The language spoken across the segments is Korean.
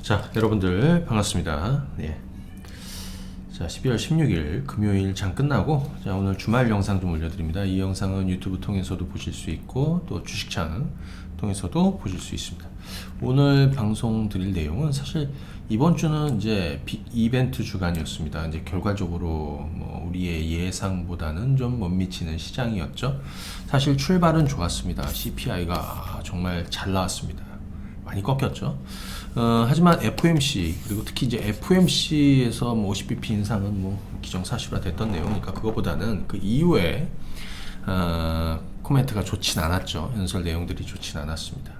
자, 여러분들 반갑습니다. 예. 자, 12월 16일 금요일 장 끝나고, 자, 오늘 주말 영상 좀 올려드립니다. 이 영상은 유튜브 통해서도 보실 수 있고, 또 주식창 통해서도 보실 수 있습니다. 오늘 방송 드릴 내용은 사실 이번 주는 이제 빅 이벤트 주간이었습니다. 이제 결과적으로 뭐 우리의 예상보다는 좀 못 미치는 시장이었죠. 사실 출발은 좋았습니다. CPI가 정말 잘 나왔습니다. 많이 꺾였죠. 하지만 FOMC, 그리고 특히 이제 FOMC에서 뭐 50bp 인상은 뭐 기정사실화 됐던 내용이니까 그거보다는 그 이후에 코멘트가 좋진 않았죠. 연설 내용들이 좋진 않았습니다.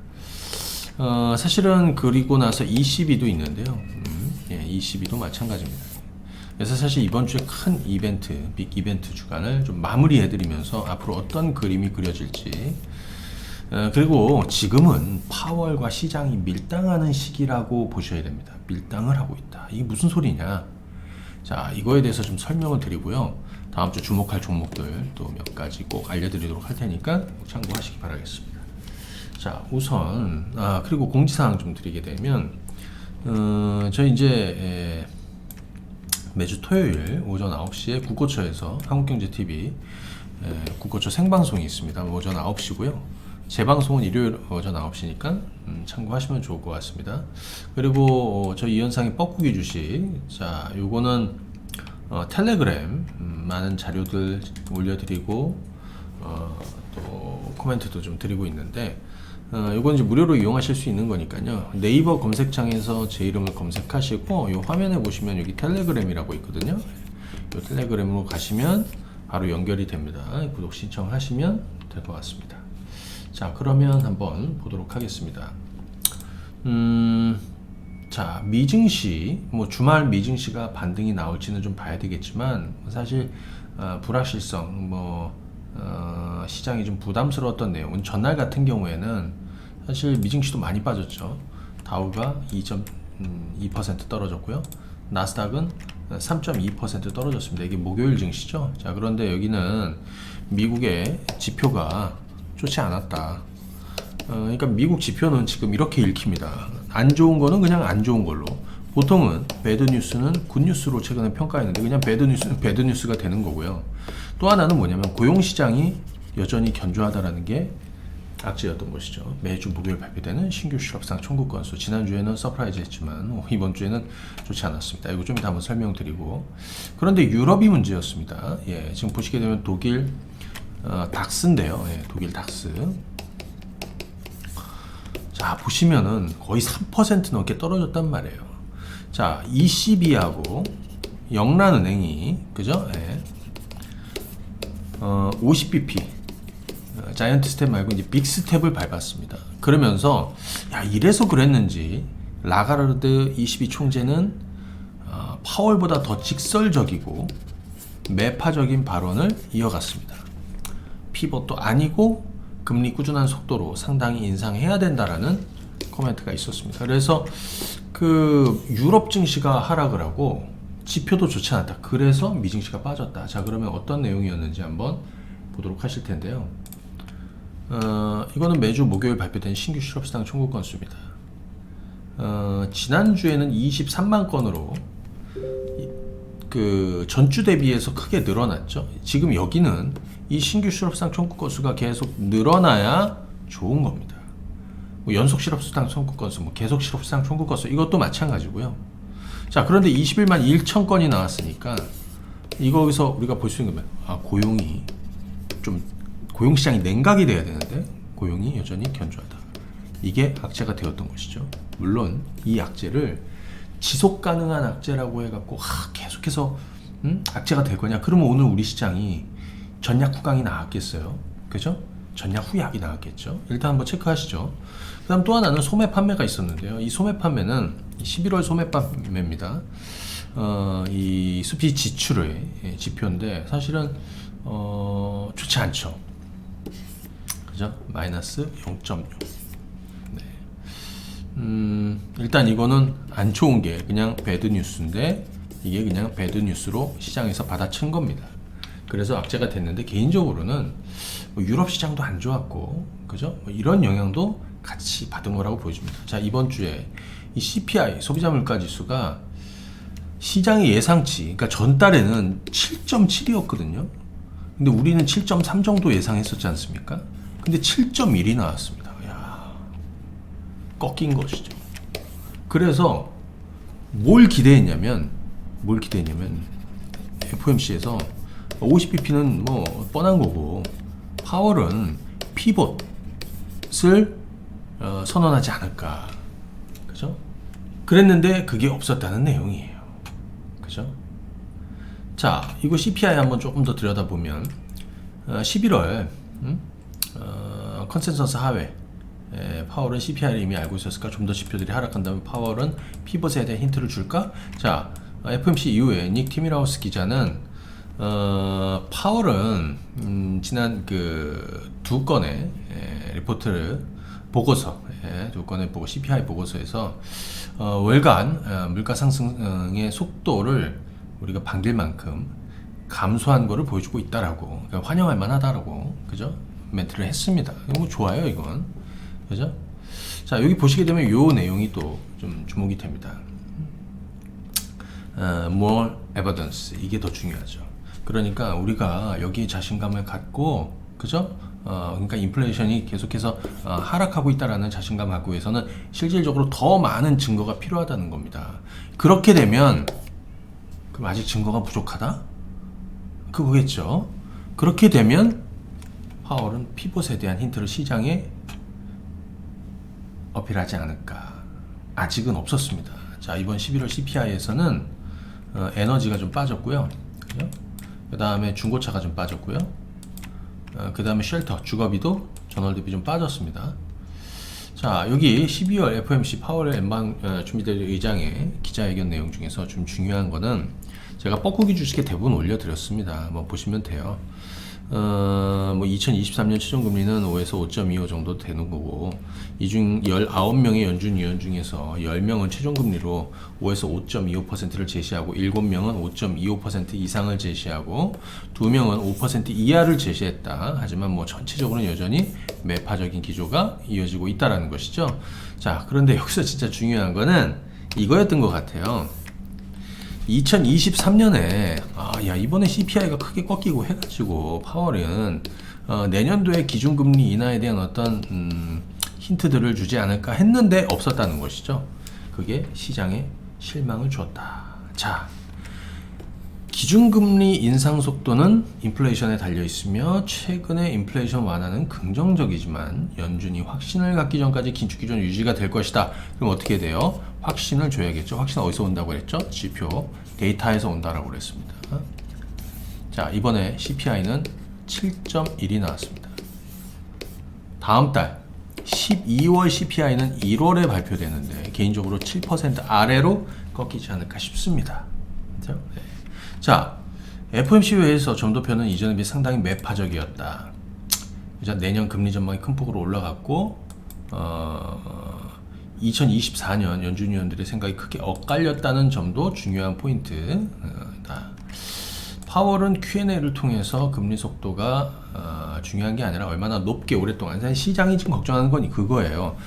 사실은 그리고 나서 ECB도 있는데요. 예, ECB도 마찬가지입니다. 그래서 사실 이번 주에 큰 이벤트, 빅 이벤트 주간을 좀 마무리해드리면서 앞으로 어떤 그림이 그려질지, 그리고 지금은 파월과 시장이 밀당하는 시기라고 보셔야 됩니다. 밀당을 하고 있다. 이게 무슨 소리냐? 자, 이거에 대해서 좀 설명을 드리고요. 다음 주 주목할 종목들 또 몇 가지 꼭 알려드리도록 할 테니까 참고하시기 바라겠습니다. 자, 우선 그리고 공지사항 좀 드리게 되면, 저희 이제 매주 토요일 오전 9시에 국고처에서 한국경제TV 국고처 생방송이 있습니다. 오전 9시고요. 재방송은 일요일 오전 9시니까 참고하시면 좋을 것 같습니다. 그리고 저희 이현상의 뻐꾸기 주식, 자, 요거는 텔레그램 많은 자료들 올려드리고 또 코멘트도 좀 드리고 있는데, 요건 이제 무료로 이용하실 수 있는 거니까요. 네이버 검색창에서 제 이름을 검색하시고 요 화면에 보시면 여기 텔레그램이라고 있거든요. 요 텔레그램으로 가시면 바로 연결이 됩니다. 구독 신청하시면 될 것 같습니다. 자, 그러면 한번 보도록 하겠습니다. 자, 미증시, 뭐 주말 미증시가 반등이 나올지는 좀 봐야 되겠지만, 사실 불확실성, 시장이 좀 부담스러웠던 내용은 전날 같은 경우에는 사실 미증시도 많이 빠졌죠. 다우가 2.2% 떨어졌고요. 나스닥은 3.2% 떨어졌습니다. 이게 목요일 증시죠. 자, 그런데 여기는 미국의 지표가 좋지 않았다. 그러니까 미국 지표는 지금 이렇게 읽힙니다. 안 좋은 거는 그냥 안 좋은 걸로. 보통은 배드 뉴스는 굿 뉴스로 최근에 평가했는데 그냥 배드 뉴스는 배드 뉴스가 되는 거고요. 또 하나는 뭐냐면 고용 시장이 여전히 견조하다라는 게 악재였던 것이죠. 매주 목요일 발표되는 신규 실업상 청구 건수. 지난주에는 서프라이즈 했지만 이번 주에는 좋지 않았습니다. 이거 좀 이따 한번 설명드리고. 그런데 유럽이 문제였습니다. 예, 지금 보시게 되면 독일 닥스인데요. 예, 독일 닥스. 자, 보시면은 거의 3% 넘게 떨어졌단 말이에요. 자, ECB하고 영란은행이, 그죠? 예. 50bp 자이언트 스텝 말고 이제 빅 스텝을 밟았습니다. 그러면서 야, 이래서 그랬는지 라가르드 ECB 총재는 파월보다 더 직설적이고 매파적인 발언을 이어갔습니다. 피벗도 아니고 금리 꾸준한 속도로 상당히 인상해야 된다라는 코멘트가 있었습니다. 그래서 그 유럽 증시가 하락을 하고 지표도 좋지 않았다. 그래서 미증시가 빠졌다. 자, 그러면 어떤 내용이었는지 한번 보도록 하실 텐데요. 이거는 매주 목요일 발표된 신규 실업시장 청구 건수입니다. 지난주에는 23만 건으로 그 전주 대비해서 크게 늘어났죠. 지금 여기는 이 신규 실업수당 청구 건수가 계속 늘어나야 좋은 겁니다. 뭐 연속 실업수당 청구 건수, 뭐 계속 실업수당 청구 건수, 이것도 마찬가지고요. 자, 그런데 21만 1천 건이 나왔으니까 이거에서 우리가 볼 수 있는 건 고용이 좀 고용시장이 냉각이 돼야 되는데 고용이 여전히 견조하다. 이게 악재가 되었던 것이죠. 물론 이 악재를 지속 가능한 악재라고 해갖고 계속해서 악재가 될 거냐? 그러면 오늘 우리 시장이 전약 후강이 나왔겠어요? 그죠? 전약 후약이 나왔겠죠? 일단 한번 체크하시죠. 그 다음 또 하나는 소매 판매가 있었는데요. 이 소매 판매는 11월 소매 판매입니다. 이 수피 지출의 지표인데 사실은 좋지 않죠. 그죠? 마이너스 0.6. 일단 이거는 안 좋은 게 그냥 배드 뉴스인데 이게 그냥 배드 뉴스로 시장에서 받아친 겁니다. 그래서 악재가 됐는데 개인적으로는 뭐 유럽 시장도 안 좋았고, 그죠? 뭐 이런 영향도 같이 받은 거라고 보여집니다. 자, 이번 주에 이 CPI 소비자 물가 지수가 시장의 예상치, 그러니까 전달에는 7.7이었거든요. 근데 우리는 7.3 정도 예상했었지 않습니까? 근데 7.1이 나왔습니다. 야, 꺾인 것이죠. 그래서 뭘 기대했냐면 FOMC에서 50bp는 뭐 뻔한 거고 파월은 피봇을 선언하지 않을까, 그죠? 그랬는데 그게 없었다는 내용이에요, 그죠? 자, 이거 CPI 한번 조금 더 들여다보면 11월 컨센서스 하회, 파월은 CPI를 이미 알고 있었을까? 좀 더 지표들이 하락한다면 파월은 피벗에 대한 힌트를 줄까? 자, FOMC 이후에 닉 티밀하우스 기자는 파월은 지난 그 두 건의 리포트를 보고서, 두 건의 보고 CPI 보고서에서 월간 물가 상승의 속도를 우리가 반길 만큼 감소한 거를 보여주고 있다라고, 그러니까 환영할 만하다라고, 그죠? 멘트를 했습니다. 뭐 좋아요, 이건, 그죠? 자, 여기 보시게 되면 요 내용이 또 좀 주목이 됩니다. more evidence, 이게 더 중요하죠. 그러니까 우리가 여기에 자신감을 갖고, 그죠? 그러니까 인플레이션이 계속해서 하락하고 있다라는 자신감 갖고 위해서는 실질적으로 더 많은 증거가 필요하다는 겁니다. 그렇게 되면 그럼 아직 증거가 부족하다? 그거겠죠. 그렇게 되면 파월은 피봇에 대한 힌트를 시장에 어필하지 않을까. 아직은 없었습니다. 자, 이번 11월 CPI에서는 에너지가 좀 빠졌고요. 그 다음에 중고차가 좀 빠졌고요. 그 다음에 쉘터, 주거비도 전월 대비 좀 빠졌습니다. 자, 여기 12월 FOMC 파월 준비될 의장의 기자회견 내용 중에서 좀 중요한 거는 제가 뻐꾸기 주식에 대부분 올려드렸습니다. 뭐 보시면 돼요. 뭐 2023년 최종금리는 5에서 5.25 정도 되는 거고, 이 중 19명의 연준위원 중에서 10명은 최종금리로 5에서 5.25%를 제시하고 7명은 5.25% 이상을 제시하고 2명은 5% 이하를 제시했다. 하지만 뭐 전체적으로는 여전히 매파적인 기조가 이어지고 있다라는 것이죠. 자, 그런데 여기서 진짜 중요한 거는 이거였던 것 같아요. 2023년에 야, 이번에 CPI가 크게 꺾이고 해가지고 파월은 내년도에 기준금리 인하에 대한 어떤 힌트들을 주지 않을까 했는데 없었다는 것이죠. 그게 시장에 실망을 주었다. 자, 기준금리 인상 속도는 인플레이션에 달려있으며 최근의 인플레이션 완화는 긍정적이지만 연준이 확신을 갖기 전까지 긴축 기준 유지가 될 것이다. 그럼 어떻게 돼요? 확신을 줘야겠죠. 확신 어디서 온다고 그랬죠? 지표, 데이터에서 온다라고 그랬습니다. 자, 이번에 CPI는 7.1이 나왔습니다. 다음 달 12월 CPI는 1월에 발표되는데 개인적으로 7% 아래로 꺾이지 않을까 싶습니다. 그렇죠? 네. 자, FOMC 회의에서 점도표는 이전에 비해 상당히 매파적이었다. 내년 금리 전망이 큰 폭으로 올라갔고 2024년 연준위원들의 생각이 크게 엇갈렸다는 점도 중요한 포인트다. 파월은 Q&A를 통해서 금리 속도가 중요한 게 아니라 얼마나 높게 오랫동안, 시장이 지금 걱정하는 건 그거예요.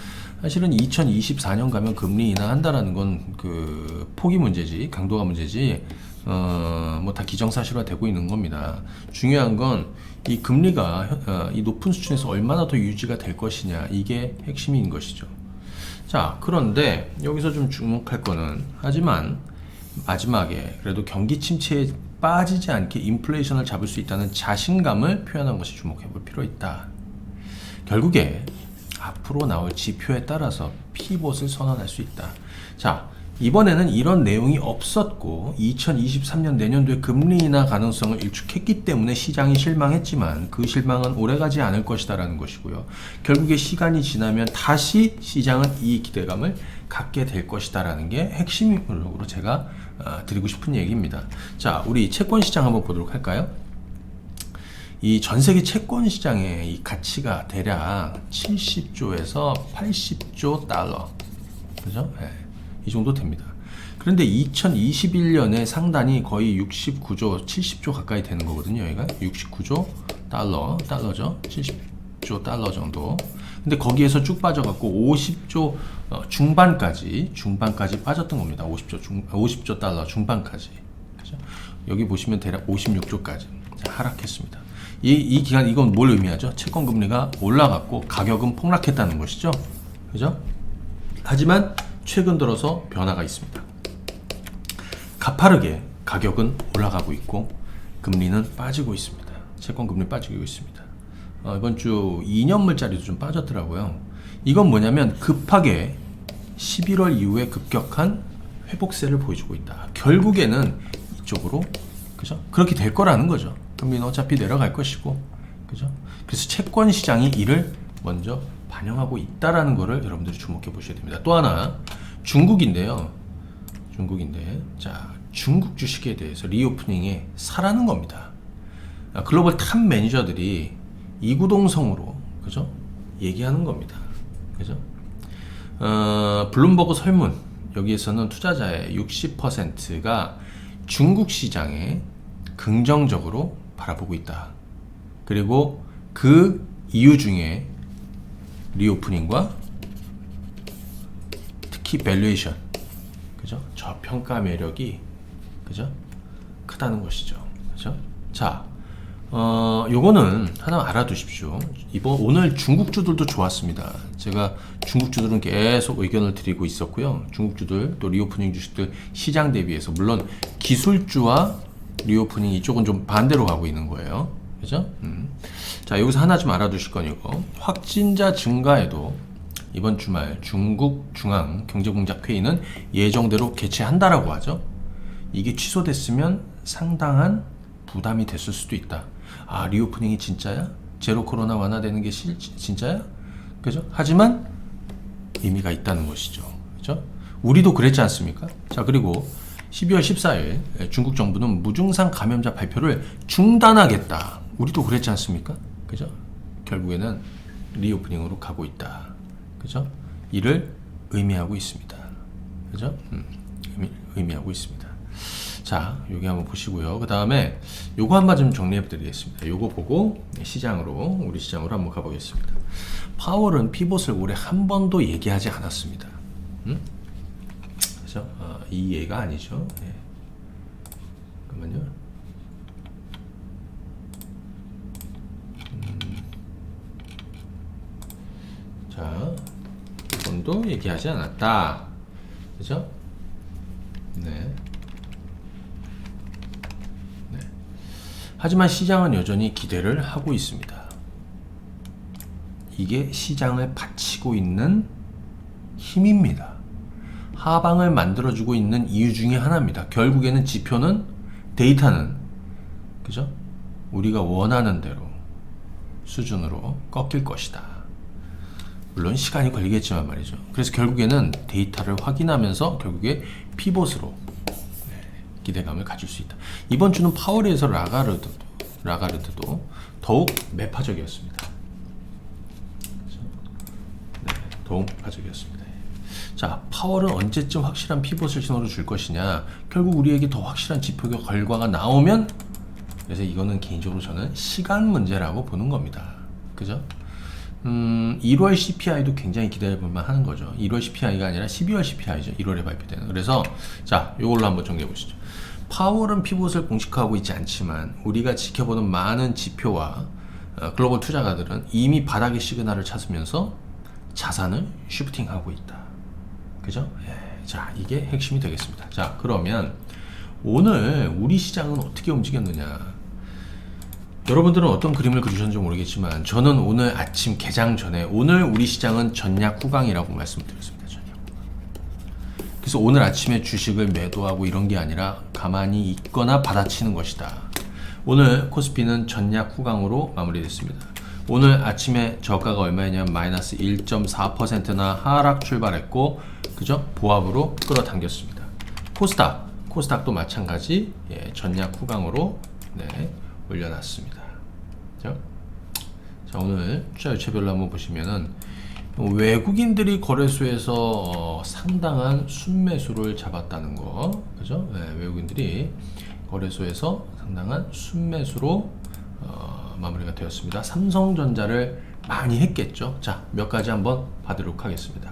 사실은 2024년 가면 금리 인하한다라는 건 그 폭이 문제지, 강도가 문제지, 뭐 다 기정사실화 되고 있는 겁니다. 중요한 건 이 금리가 이 높은 수준에서 얼마나 더 유지가 될 것이냐, 이게 핵심인 것이죠. 자, 그런데 여기서 좀 주목할 거는, 하지만 마지막에 그래도 경기 침체에 빠지지 않게 인플레이션을 잡을 수 있다는 자신감을 표현한 것이 주목해 볼 필요 있다. 결국에 앞으로 나올 지표에 따라서 피봇을 선언할 수 있다. 자, 이번에는 이런 내용이 없었고 2023년 내년도에 금리 인하 가능성을 일축했기 때문에 시장이 실망했지만 그 실망은 오래가지 않을 것이다라는 것이고요. 결국에 시간이 지나면 다시 시장은 이 기대감을 갖게 될 것이다라는 게 핵심으로 제가 드리고 싶은 얘기입니다. 자, 우리 채권 시장 한번 보도록 할까요? 이 전 세계 채권 시장의 이 가치가 대략 70조에서 80조 달러, 그죠? 네. 이 정도 됩니다. 그런데 2021년에 상단이 거의 69조, 70조 가까이 되는 거거든요. 여기가 69조 달러죠. 70조 달러 정도. 근데 거기에서 쭉 빠져갖고 50조 중반까지 빠졌던 겁니다. 50조 달러 중반까지. 그죠? 여기 보시면 대략 56조까지 하락했습니다. 이 기간 이건 뭘 의미하죠? 채권 금리가 올라갔고 가격은 폭락했다는 것이죠. 그죠? 하지만 최근 들어서 변화가 있습니다. 가파르게 가격은 올라가고 있고 금리는 빠지고 있습니다. 채권 금리 빠지고 있습니다. 이번 주 2년물짜리도 좀 빠졌더라고요. 이건 뭐냐면 급하게 11월 이후에 급격한 회복세를 보여주고 있다. 결국에는 이쪽으로 그죠? 그렇게 될 거라는 거죠. 금리는 어차피 내려갈 것이고 그죠? 그래서 채권 시장이 이를 먼저 반영하고 있다라는 거를 여러분들이 주목해 보셔야 됩니다. 또 하나 중국인데요. 자, 중국 주식에 대해서 리오프닝에 사라는 겁니다. 글로벌 탑 매니저들이 이구동성으로 그죠? 얘기하는 겁니다. 그죠? 블룸버그 설문 여기에서는 투자자의 60%가 중국 시장에 긍정적으로 바라보고 있다. 그리고 그 이유 중에 리오프닝과 특히 밸류에이션, 그죠? 저평가 매력이 그죠? 크다는 것이죠. 그죠? 자, 요거는 하나 알아두십시오. 오늘 중국주들도 좋았습니다. 제가 중국주들은 계속 의견을 드리고 있었고요. 중국주들 또 리오프닝 주식들 시장 대비해서 물론 기술주와 리오프닝 이쪽은 좀 반대로 가고 있는 거예요. 그죠? 자, 여기서 하나 좀 알아두실 건 이거. 확진자 증가에도 이번 주말 중국 중앙 경제공작회의는 예정대로 개최한다라고 하죠. 이게 취소됐으면 상당한 부담이 됐을 수도 있다. 아, 리오프닝이 진짜야? 제로 코로나 완화되는 게 진짜야? 그죠? 하지만 의미가 있다는 것이죠. 그죠? 우리도 그랬지 않습니까? 자, 그리고 12월 14일 중국 정부는 무증상 감염자 발표를 중단하겠다. 우리도 그랬지 않습니까? 그죠? 결국에는 리오프닝으로 가고 있다. 그죠? 이를 의미하고 있습니다. 그죠? 의미하고 있습니다. 자, 여기 한번 보시고요. 그 다음에 요거 한번 좀 정리해 드리겠습니다. 요거 보고 우리 시장으로 한번 가보겠습니다. 파월은 피봇을 올해 한 번도 얘기하지 않았습니다. 그죠? 이 예가 아니죠. 네. 잠깐만요. 자, 한 번도 얘기하지 않았다. 그죠? 네. 하지만 시장은 여전히 기대를 하고 있습니다. 이게 시장을 받치고 있는 힘입니다. 하방을 만들어주고 있는 이유 중에 하나입니다. 결국에는 지표는, 데이터는 그죠? 우리가 원하는 대로 수준으로 꺾일 것이다. 물론 시간이 걸리겠지만 말이죠. 그래서 결국에는 데이터를 확인하면서 결국에 피봇으로 기대감을 가질 수 있다. 이번 주는 파월에서 라가르드도 더욱 매파적이었습니다. 네, 더욱 매파적이었습니다. 자, 파월은 언제쯤 확실한 피봇을 신호를 줄 것이냐? 결국 우리에게 더 확실한 지표 결과가 나오면, 그래서 이거는 개인적으로 저는 시간 문제라고 보는 겁니다. 그죠? 1월 CPI도 굉장히 기대해볼만 하는 거죠. 1월 CPI가 아니라 12월 CPI죠. 1월에 발표되는. 그래서 자, 이걸로 한번 정리해 보시죠. 파월은 피봇을 공식화하고 있지 않지만 우리가 지켜보는 많은 지표와 글로벌 투자가들은 이미 바닥의 시그널을 찾으면서 자산을 쉬프팅하고 있다. 그죠? 예, 자, 이게 핵심이 되겠습니다. 자, 그러면 오늘 우리 시장은 어떻게 움직였느냐? 여러분들은 어떤 그림을 그리셨는지 모르겠지만 저는 오늘 아침 개장 전에 오늘 우리 시장은 전략 후강이라고 말씀드렸습니다. 전략 후강. 그래서 오늘 아침에 주식을 매도하고 이런 게 아니라 가만히 있거나 받아치는 것이다. 오늘 코스피는 전략 후강으로 마무리됐습니다. 오늘 아침에 저가가 얼마였냐면 마이너스 1.4%나 하락 출발했고 그죠? 보합으로 끌어당겼습니다. 코스닥도 마찬가지 전략 후강으로 올려놨습니다. 자, 오늘 투자 유체별로 한번 보시면은 외국인들이 거래소에서 상당한 순매수를 잡았다는 거, 그죠? 네, 외국인들이 거래소에서 상당한 순매수로 마무리가 되었습니다. 삼성전자를 많이 했겠죠. 자, 몇 가지 한번 봐도록 하겠습니다.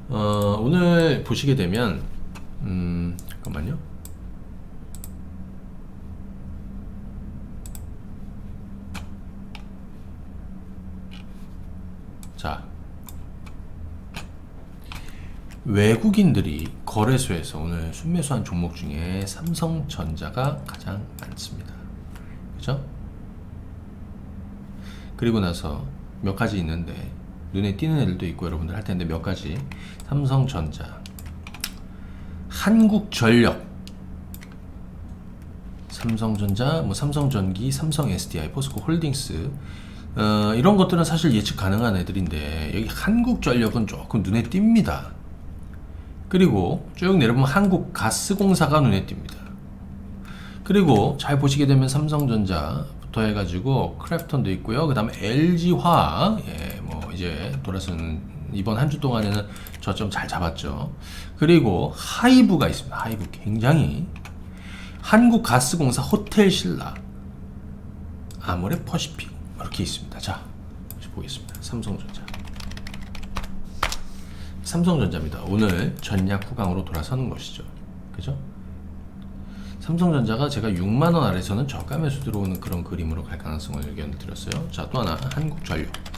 오늘 보시게 되면 잠깐만요. 자, 외국인들이 거래소에서 오늘 순매수한 종목 중에 삼성전자가 가장 많습니다. 그죠? 그리고 나서 몇 가지 있는데 눈에 띄는 애들도 있고 여러분들 할 텐데 몇 가지. 삼성전자, 한국전력, 삼성전자, 뭐 삼성전기, 삼성 SDI, 포스코 홀딩스, 이런 것들은 사실 예측 가능한 애들인데 여기 한국전력은 조금 눈에 띕니다. 그리고 쭉 내려보면 한국가스공사가 눈에 띕니다. 그리고 잘 보시게 되면 삼성전자부터 해가지고 크래프톤도 있고요. 그 다음에 LG화학, 뭐 이제 돌아서는 이번 한 주 동안에는 저점 잘 잡았죠. 그리고 하이브가 있습니다. 하이브 굉장히, 한국가스공사, 호텔신라, 아모레퍼시픽 이렇게 있습니다. 자, 보겠습니다. 삼성전자입니다. 오늘 전략 후강으로 돌아서는 것이죠. 그죠? 삼성전자가 제가 6만원 아래서는 저가 매수 들어오는 그런 그림으로 갈 가능성을 의견을 드렸어요. 자, 또 하나 한국전력입니다.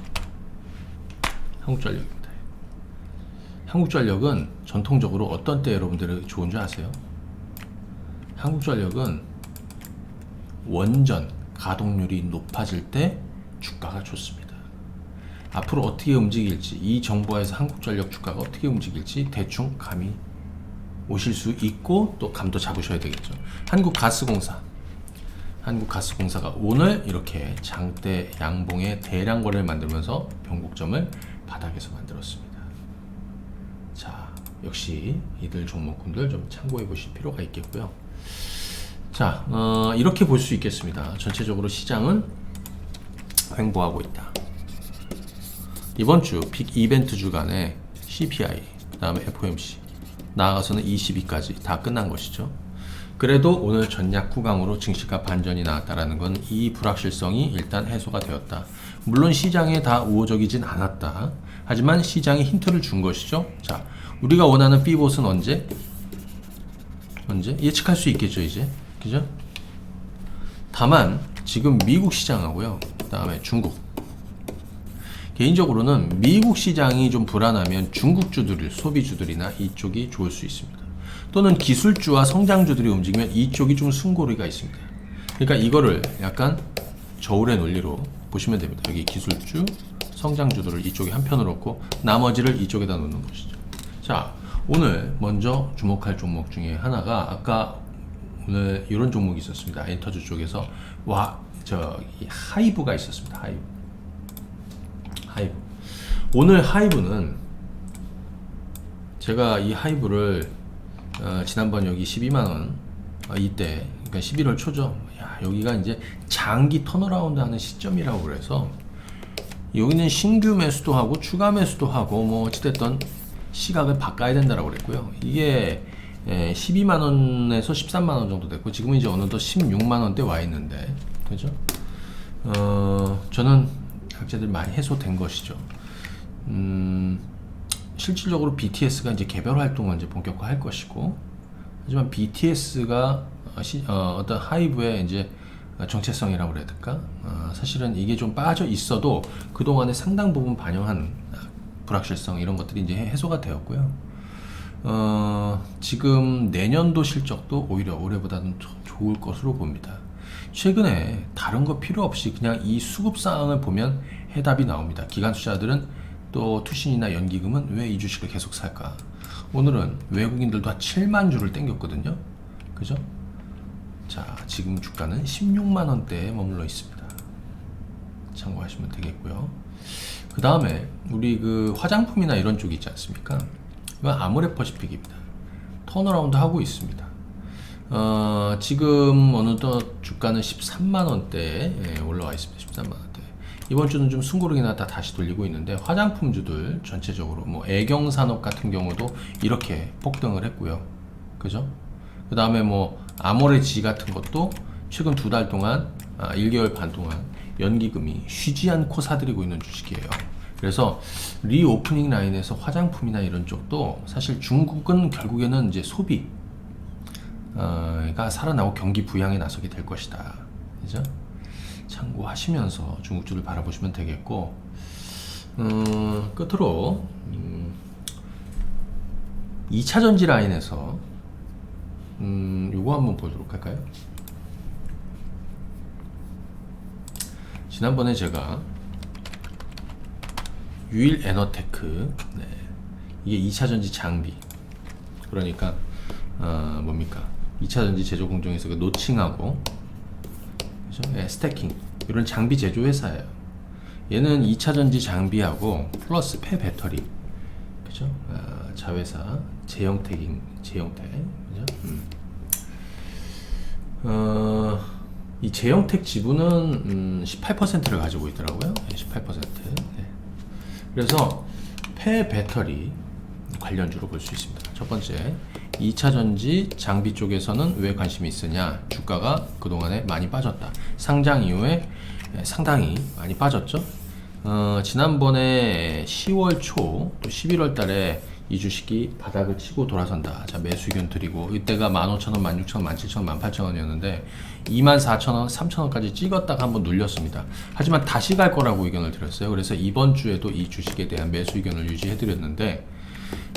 한국전력은 전통적으로 어떤 때 여러분들이 좋은 줄 아세요? 한국전력은 원전 가동률이 높아질 때 주가가 좋습니다. 앞으로 어떻게 움직일지, 이 정보에서 한국전력 주가가 어떻게 움직일지 대충 감이 오실 수 있고 또 감도 잡으셔야 되겠죠. 한국가스공사가 오늘 이렇게 장대 양봉의 대량 거래를 만들면서 변곡점을 바닥에서 만들었습니다. 자, 역시 이들 종목군들 좀 참고해 보실 필요가 있겠고요. 자, 이렇게 볼 수 있겠습니다. 전체적으로 시장은 횡보하고 있다. 이번 주 빅 이벤트 주간에 CPI, 그 다음에 FOMC, 나아가서는 22까지 다 끝난 것이죠. 그래도 오늘 전략 후강으로 증시가 반전이 나왔다라는 건 이 불확실성이 일단 해소가 되었다. 물론 시장에 다 우호적이진 않았다. 하지만 시장이 힌트를 준 것이죠. 자, 우리가 원하는 B봇은 언제? 예측할 수 있겠죠, 이제. 그죠? 다만 지금 미국 시장하고요, 그 다음에 중국, 개인적으로는 미국 시장이 좀 불안하면 중국주들, 소비주들이나 이쪽이 좋을 수 있습니다. 또는 기술주와 성장주들이 움직이면 이쪽이 좀 숨고리가 있습니다. 그러니까 이거를 약간 저울의 논리로 보시면 됩니다. 여기 기술주, 성장주들을 이쪽에 한편으로 놓고 나머지를 이쪽에다 놓는 것이죠. 자, 오늘 먼저 주목할 종목 중에 하나가 아까 오늘 이런 종목이 있었습니다. 엔터주 쪽에서 하이브가 있었습니다. 하이브. 오늘 하이브는 제가 이 하이브를 지난번 여기 12만원 이때, 그러니까 11월 초죠. 야, 여기가 이제 장기 턴어라운드 하는 시점이라고 그래서 여기는 신규 매수도 하고 추가 매수도 하고 뭐 어찌됐든 시각을 바꿔야 된다라고 그랬고요. 이게 12만원에서 13만원 정도 됐고 지금은 이제 어느덧 16만원대 와 있는데, 그죠? 저는 악재들 많이 해소된 것이죠. 실질적으로 BTS가 이제 개별 활동을 이제 본격화할 것이고, 하지만 BTS가 어떤 하이브의 이제 정체성이라고 그래야 될까? 사실은 이게 좀 빠져 있어도 그동안에 상당 부분 반영한 불확실성 이런 것들이 이제 해소가 되었고요. 지금 내년도 실적도 오히려 올해보다는 좋을 것으로 봅니다. 최근에 다른 거 필요 없이 그냥 이 수급 상황을 보면 해답이 나옵니다. 기관 투자들은 또 투신이나 연기금은 왜 이 주식을 계속 살까? 오늘은 외국인들도 한 7만 주를 땡겼거든요. 그죠? 자, 지금 주가는 16만 원대에 머물러 있습니다. 참고하시면 되겠고요. 그 다음에 우리 그 화장품이나 이런 쪽이 있지 않습니까? 이건 아모레퍼시픽입니다. 턴어라운드 하고 있습니다. 지금 어느덧 주가는 13만 원대에 올라와 있습니다. 13만 원대. 이번 주는 좀 숨고르기 나다 다시 돌리고 있는데, 화장품주들 전체적으로 뭐 애경산업 같은 경우도 이렇게 폭등을 했고요. 그죠? 그 다음에 뭐 아모레지 같은 것도 최근 2달 동안, 1개월 반 동안 연기금이 쉬지 않고 사들이고 있는 주식이에요. 그래서 리오프닝 라인에서 화장품이나 이런 쪽도 사실 중국은 결국에는 이제 소비가 살아나고 경기 부양에 나서게 될 것이다. 그죠? 참고하시면서 중국주를 바라보시면 되겠고, 끝으로 2차 전지 라인에서 요거 한번 보도록 할까요? 지난번에 제가 유일 에너테크, 네, 이게 2차 전지 장비, 그러니까 뭡니까? 2차 전지 제조 공정에서 그 노칭하고, 그죠? 네, 스태킹, 이런 장비 제조 회사예요. 얘는 2차 전지 장비하고 플러스 폐배터리, 그죠? 자회사 제형택, 그죠? 이 제형택 지분은 18%를 가지고 있더라고요. 네, 18%. 네. 그래서 폐배터리 관련주로 볼 수 있습니다. 첫 번째, 2차 전지 장비 쪽에서는 왜 관심이 있으냐? 주가가 그동안에 많이 빠졌다. 상장 이후에 상당히 많이 빠졌죠. 지난번에 10월 초 또 11월 달에 이 주식이 바닥을 치고 돌아선다. 자, 매수 의견 드리고, 이때가 15,000원, 16,000원, 17,000원, 18,000원이었는데 24,000원, 3,000원까지 찍었다가 한번 눌렸습니다. 하지만 다시 갈 거라고 의견을 드렸어요. 그래서 이번 주에도 이 주식에 대한 매수 의견을 유지해 드렸는데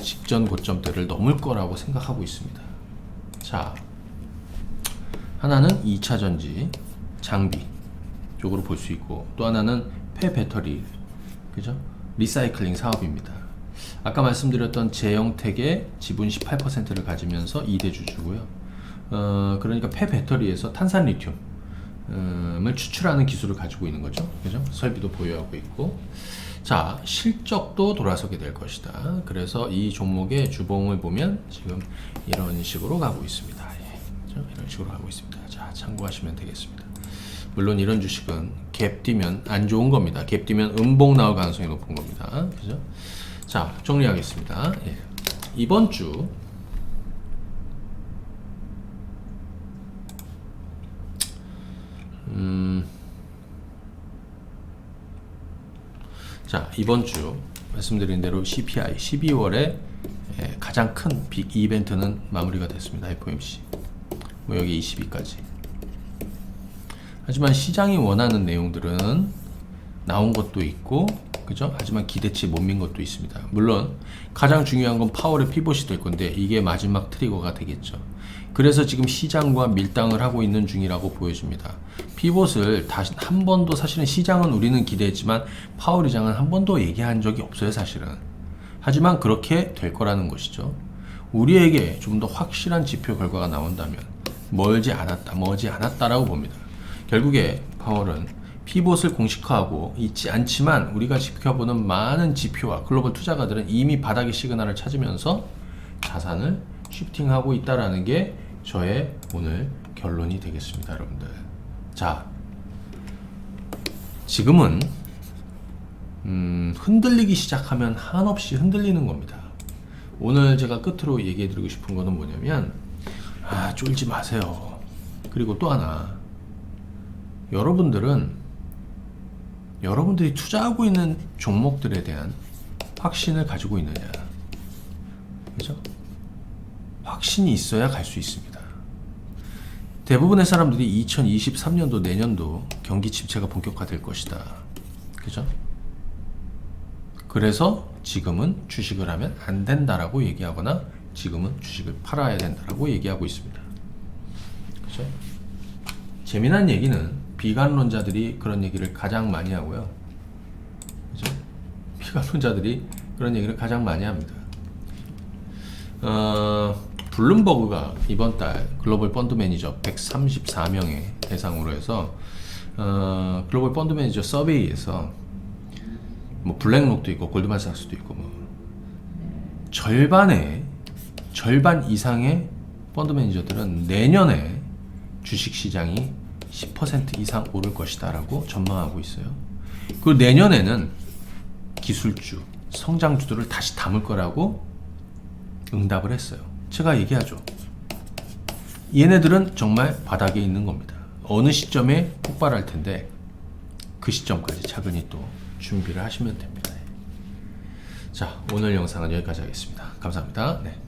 직전 고점대를 넘을 거라고 생각하고 있습니다. 자, 하나는 2차 전지 장비 쪽으로 볼 수 있고, 또 하나는 폐배터리, 그죠? 리사이클링 사업입니다. 아까 말씀드렸던 제형택의 지분 18%를 가지면서 2대 주주고요. 그러니까 폐배터리에서 탄산 리튬을 추출하는 기술을 가지고 있는 거죠. 그죠? 설비도 보유하고 있고. 자, 실적도 돌아서게 될 것이다. 그래서 이 종목의 주봉을 보면 지금 이런 식으로 가고 있습니다. 예, 그죠? 이런 식으로 가고 있습니다. 자, 참고하시면 되겠습니다. 물론 이런 주식은 갭 뛰면 안 좋은 겁니다. 갭 뛰면 음봉 나올 가능성이 높은 겁니다. 그죠? 자, 정리하겠습니다. 예. 이번 주 자, 이번 주 말씀드린 대로 CPI 12월에 가장 큰 빅 이벤트는 마무리가 됐습니다. FOMC 뭐 여기 22까지. 하지만 시장이 원하는 내용들은 나온 것도 있고, 그죠? 하지만 기대치 못 민 것도 있습니다. 물론 가장 중요한 건 파월의 피봇이 될 건데 이게 마지막 트리거가 되겠죠. 그래서 지금 시장과 밀당을 하고 있는 중이라고 보여집니다. 피봇을 다시 한 번도, 사실은 시장은 우리는 기대했지만 파월 의장은 한 번도 얘기한 적이 없어요, 사실은. 하지만 그렇게 될 거라는 것이죠. 우리에게 좀 더 확실한 지표 결과가 나온다면 멀지 않았다라고 봅니다. 결국에 파월은 피봇을 공식화하고 있지 않지만 우리가 지켜보는 많은 지표와 글로벌 투자가들은 이미 바닥의 시그널을 찾으면서 자산을 쉬프팅하고 있다라는 게 저의 오늘 결론이 되겠습니다, 여러분들. 자, 지금은 흔들리기 시작하면 한없이 흔들리는 겁니다. 오늘 제가 끝으로 얘기해드리고 싶은 거는 뭐냐면, 쫄지 마세요. 그리고 또 하나, 여러분들이 투자하고 있는 종목들에 대한 확신을 가지고 있느냐, 그죠? 확신이 있어야 갈 수 있습니다. 대부분의 사람들이 2023년도 내년도 경기 침체가 본격화될 것이다, 그죠? 그래서 지금은 주식을 하면 안 된다라고 얘기하거나 지금은 주식을 팔아야 된다라고 얘기하고 있습니다. 그죠? 재미난 얘기는 비관론자들이 그런 얘기를 가장 많이 하고요. 그죠? 비관론자들이 그런 얘기를 가장 많이 합니다. 블룸버그가 이번 달 글로벌 펀드 매니저 134명의 대상으로 해서 글로벌 펀드 매니저 서베이에서 뭐 블랙록도 있고 골드만삭스도 있고 뭐 절반 이상의 펀드 매니저들은 내년에 주식 시장이 10% 이상 오를 것이다 라고 전망하고 있어요. 그리고 내년에는 기술주, 성장주들을 다시 담을 거라고 응답을 했어요. 제가 얘기하죠. 얘네들은 정말 바닥에 있는 겁니다. 어느 시점에 폭발할 텐데 그 시점까지 차근히 또 준비를 하시면 됩니다. 자, 오늘 영상은 여기까지 하겠습니다. 감사합니다. 네.